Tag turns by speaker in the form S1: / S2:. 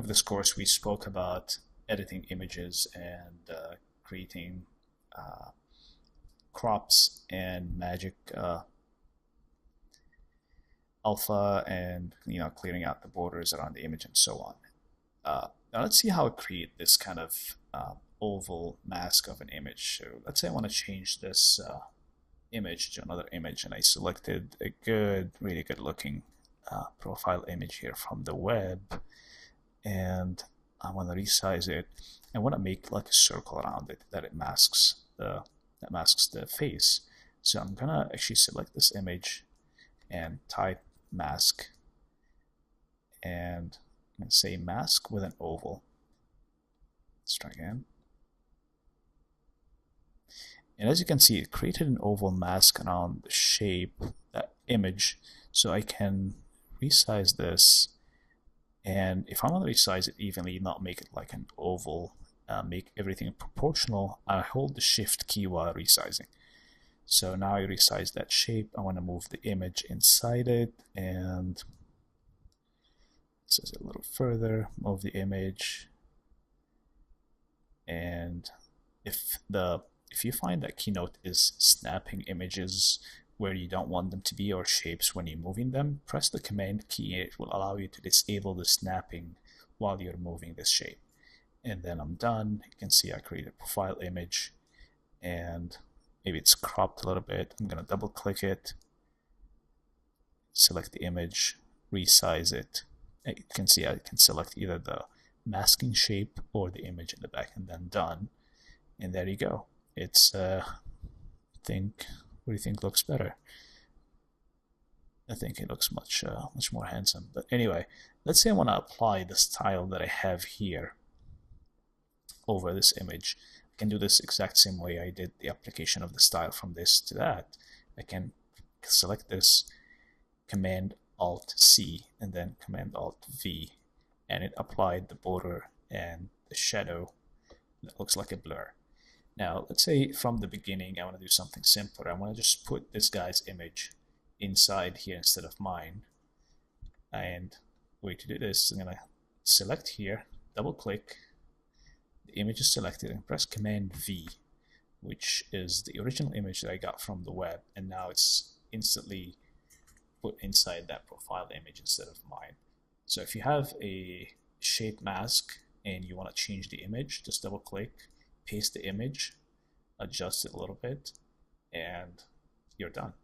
S1: of this course, we spoke about editing images and creating crops and magic alpha, and clearing out the borders around the image and so on. Now let's see how to create this kind of oval mask of an image. So let's say I want to change this image to another image, and I selected a really good looking profile image here from the web, and I want to resize it. I want to make like a circle around it that masks the face. So I'm gonna actually select this image and type mask, and say mask with an oval. Let's try again. And as you can see, it created an oval mask around the shape, that image. So I can resize this, and if I want to resize it evenly, not make it like an oval, make everything proportional, I hold the shift key while resizing. So now I resize that shape. I want to move the image inside it, and size it a little further, move the image. And if you find that Keynote is snapping images where you don't want them to be, or shapes when you're moving them, press the command key. It will allow you to disable the snapping while you're moving this shape. And then I'm done. You can see I created a profile image, and maybe it's cropped a little bit. I'm going to double click it, select the image, resize it. You can see I can select either the masking shape or the image in the back, and then done. And there you go. It's what do you think looks better? I think it looks much more handsome. But anyway, let's say I want to apply the style that I have here over this image. I can do this exact same way I did the application of the style from this to that. I can select this, Command Alt C, and then Command Alt V, and it applied the border and the shadow that looks like a blur. Now let's say from the beginning I want to do something simpler. I want to just put this guy's image inside here instead of mine. And the way to do this, I'm going to select here, double click, the image is selected, and press Command V, which is the original image that I got from the web, and now it's instantly put inside that profile image instead of mine. So if you have a shape mask and you want to change the image, just double click, paste the image, adjust it a little bit, and you're done.